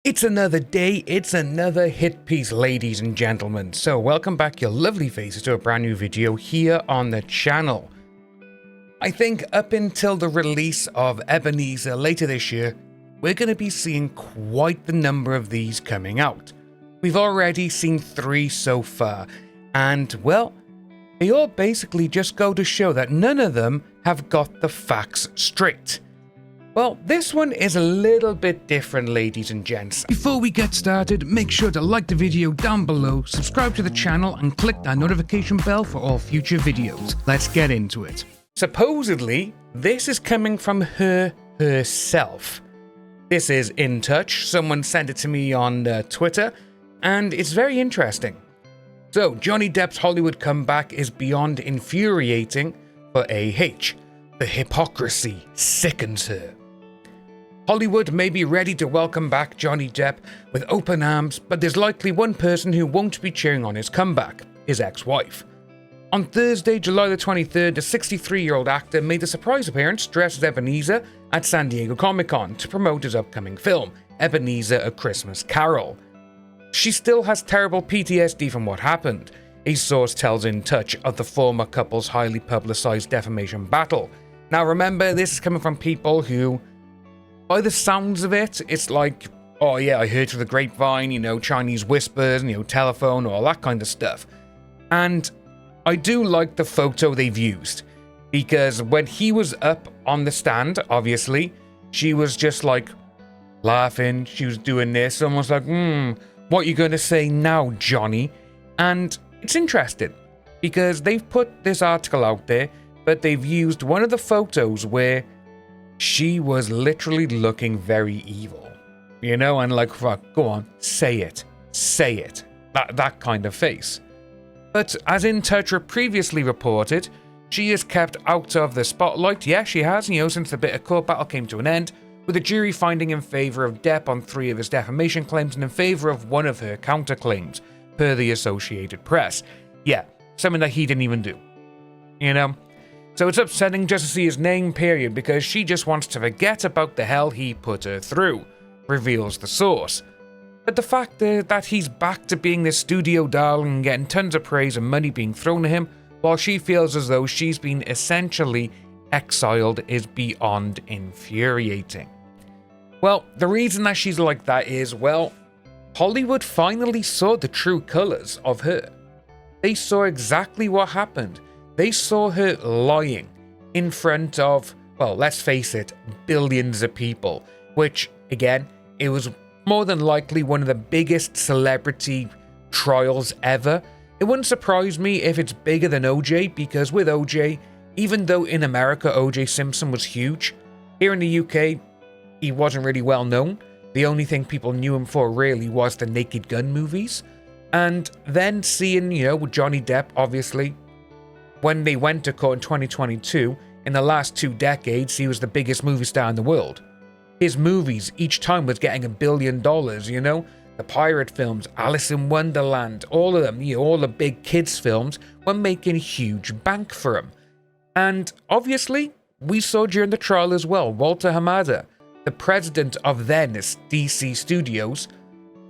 It's another day, it's another hit piece, ladies and gentlemen. So welcome back your lovely faces to a brand new video here on the channel. I think up until the release of Ebenezer later this year, we're going to be seeing quite the number of these coming out. We've already seen 3 so far, and well, they all basically just go to show that none of them have got the facts straight. Well, this one is a little bit different, ladies and gents. Before we get started, make sure to like the video down below, subscribe to the channel, and click that notification bell for all future videos. Let's get into it. Supposedly, this is coming from her herself. This is in touch. Someone sent it to me on Twitter, and it's very interesting. So, Johnny Depp's Hollywood comeback is beyond infuriating for AH. The hypocrisy sickens her. Hollywood may be ready to welcome back Johnny Depp with open arms, but there's likely one person who won't be cheering on his comeback, his ex-wife. On Thursday, July the 23rd, the 63-year-old actor made a surprise appearance dressed as Ebenezer at San Diego Comic-Con to promote his upcoming film, Ebenezer: A Christmas Carol. She still has terrible PTSD from what happened. A source tells In Touch of the former couple's highly publicized defamation battle. Now remember, this is coming from people who, by the sounds of it, it's like, oh yeah, I heard through the grapevine, Chinese whispers, telephone, all that kind of stuff. And I do like the photo they've used, because when he was up on the stand, obviously, she was just like laughing, she was doing this, almost like, what you gonna say now, Johnny? And it's interesting, because they've put this article out there, but they've used one of the photos where she was literally looking very evil, and like, fuck, go on, say it, that kind of face. But as In Touch previously reported, she is kept out of the spotlight. Yeah, she has, since the bitter court battle came to an end, with a jury finding in favour of Depp on 3 of his defamation claims and in favour of 1 of her counterclaims, per the Associated Press. Yeah, something that he didn't even do, So it's upsetting just to see his name, period, because she just wants to forget about the hell he put her through, reveals the source. But the fact that he's back to being this studio darling and getting tons of praise and money being thrown at him, while she feels as though she's been essentially exiled, is beyond infuriating. Well, the reason that she's like that is, well, Hollywood finally saw the true colours of her. They saw exactly what happened. They saw her lying in front of, well, let's face it, billions of people, which, again, it was more than likely one of the biggest celebrity trials ever. It wouldn't surprise me if it's bigger than OJ, because with OJ, even though in America OJ Simpson was huge, here in the UK, he wasn't really well known. The only thing people knew him for really was the Naked Gun movies. And then seeing, with Johnny Depp, obviously, when they went to court in 2022, in the last 2 decades, he was the biggest movie star in the world. His movies each time was getting $1 billion, The pirate films, Alice in Wonderland, all of them, all the big kids films were making huge bank for him. And obviously, we saw during the trial as well, Walter Hamada, the president of then DC Studios.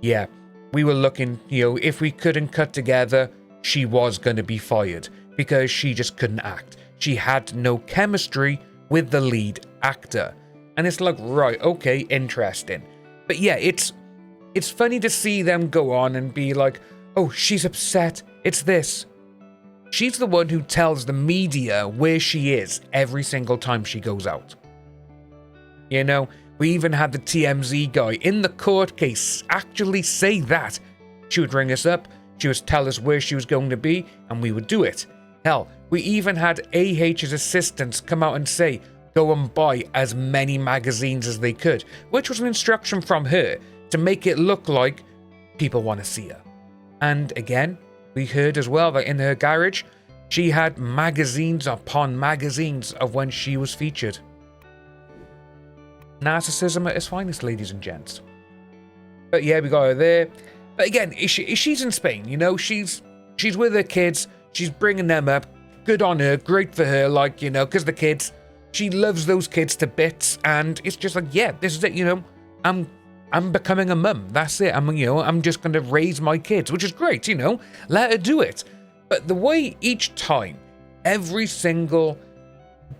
Yeah, we were looking, if we couldn't cut together, she was going to be fired because she just couldn't act. She had no chemistry with the lead actor. And it's like, right, okay, interesting. But yeah, it's funny to see them go on and be like, oh, she's upset, it's this. She's the one who tells the media where she is every single time she goes out. We even had the TMZ guy in the court case actually say that. She would ring us up, she would tell us where she was going to be, and we would do it. Hell, we even had AH's assistants come out and say, go and buy as many magazines as they could, which was an instruction from her to make it look like people want to see her. And again, we heard as well that in her garage, she had magazines upon magazines of when she was featured. Narcissism at its finest, ladies and gents. But yeah, we got her there. But again, she's in Spain, she's with her kids, she's bringing them up. Good on her, great for her, because the kids, she loves those kids to bits, and it's just like, yeah, this is it, I'm I'm becoming a mum. That's it. I'm just going to raise my kids, which is great, let her do it. But the way each time, every single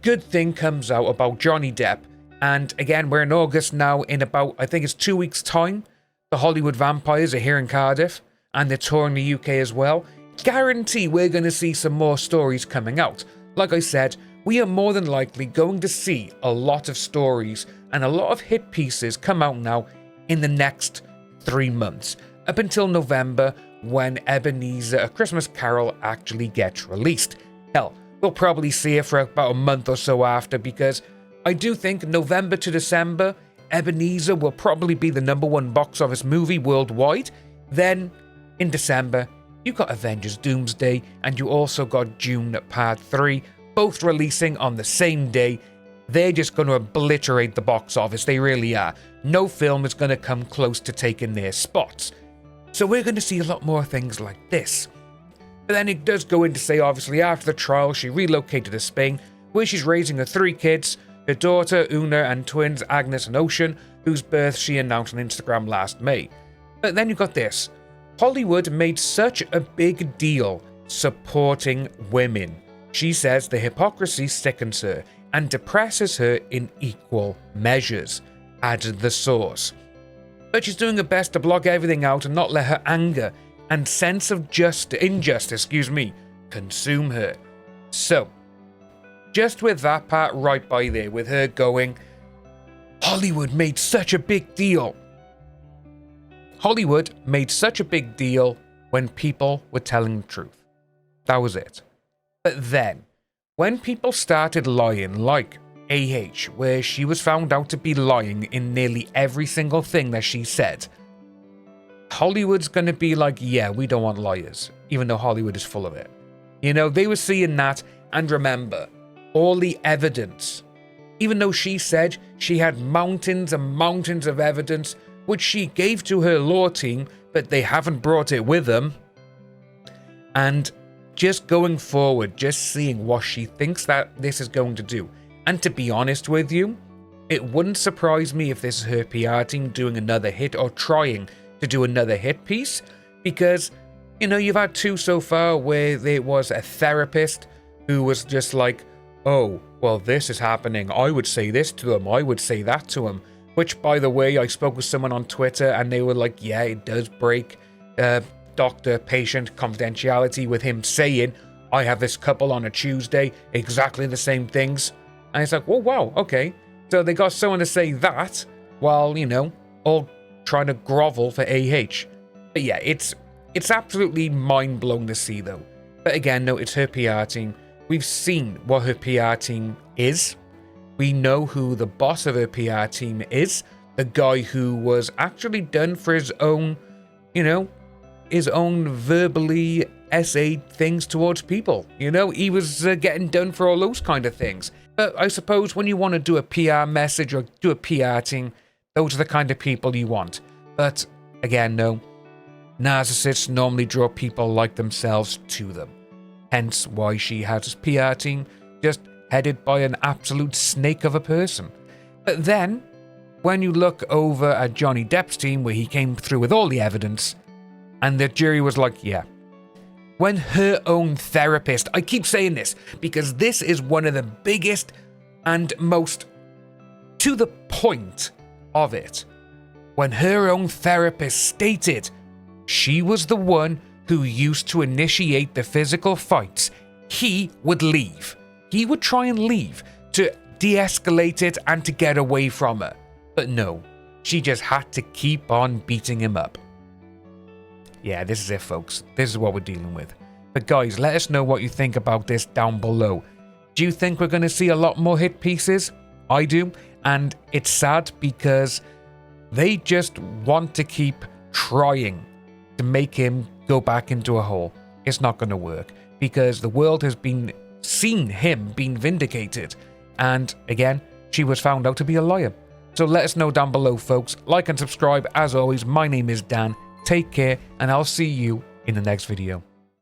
good thing comes out about Johnny Depp, and again, we're in August now, in about, I think it's 2 weeks' time, the Hollywood Vampires are here in Cardiff, and they're touring the UK as well. Guarantee we're going to see some more stories coming out. Like I said, we are more than likely going to see a lot of stories and a lot of hit pieces come out now in the next 3 months, up until November, when Ebenezer: A Christmas Carol actually gets released. Hell, we'll probably see it for about a month or so after, because I do think November to December, Ebenezer will probably be the #1 box office movie worldwide. Then, in December, you got Avengers Doomsday, and you also got Dune Part 3, both releasing on the same day. They're just going to obliterate the box office, they really are. No film is going to come close to taking their spots. So we're going to see a lot more things like this. But then it does go in to say, obviously, after the trial, she relocated to Spain, where she's raising her 3 kids, her daughter, Una, and twins, Agnes and Ocean, whose birth she announced on Instagram last May. But then you got this. Hollywood made such a big deal supporting women. She says the hypocrisy sickens her and depresses her in equal measures, added the source. But she's doing her best to block everything out and not let her anger and sense of injustice consume her. So, just with that part right by there, with her going, Hollywood made such a big deal. Hollywood made such a big deal when people were telling the truth. That was it. But then, when people started lying, like AH, where she was found out to be lying in nearly every single thing that she said, Hollywood's going to be like, yeah, we don't want liars, even though Hollywood is full of it. They were seeing that, and remember, all the evidence. Even though she said she had mountains and mountains of evidence, which she gave to her law team, but they haven't brought it with them. And just going forward, just seeing what she thinks that this is going to do. And to be honest with you, it wouldn't surprise me if this is her PR team doing another hit or trying to do another hit piece, because, you've had 2 so far where there was a therapist who was just like, oh, well, this is happening. I would say this to him. I would say that to him. Which, by the way, I spoke with someone on Twitter and they were like, yeah, it does break doctor-patient confidentiality with him saying, I have this couple on a Tuesday, exactly the same things. And it's like, well, wow, okay. So they got someone to say that while, all trying to grovel for AH. But yeah, it's absolutely mind-blowing to see, though. But again, no, it's her PR team. We've seen what her PR team is. We know who the boss of her PR team is. The guy who was actually done for his own, his own verbally essayed things towards people. He was getting done for all those kind of things. But I suppose when you want to do a PR message or do a PR team, those are the kind of people you want. But again, no. Narcissists normally draw people like themselves to them. Hence why she has his PR team, just headed by an absolute snake of a person. But then, when you look over at Johnny Depp's team, where he came through with all the evidence, and the jury was like, yeah. When her own therapist, I keep saying this, because this is one of the biggest and most to the point of it. When her own therapist stated she was the one who used to initiate the physical fights, he would leave. He would try and leave to de-escalate it and to get away from her. But no, she just had to keep on beating him up. Yeah, this is it, folks. This is what we're dealing with. But guys, let us know what you think about this down below. Do you think we're going to see a lot more hit pieces? I do. And it's sad because they just want to keep trying to make him go back into a hole. It's not going to work because the world has been seen him being vindicated. And again, she was found out to be a liar. So let us know down below, folks. Like and subscribe. As always, my name is Dan. Take care, and I'll see you in the next video.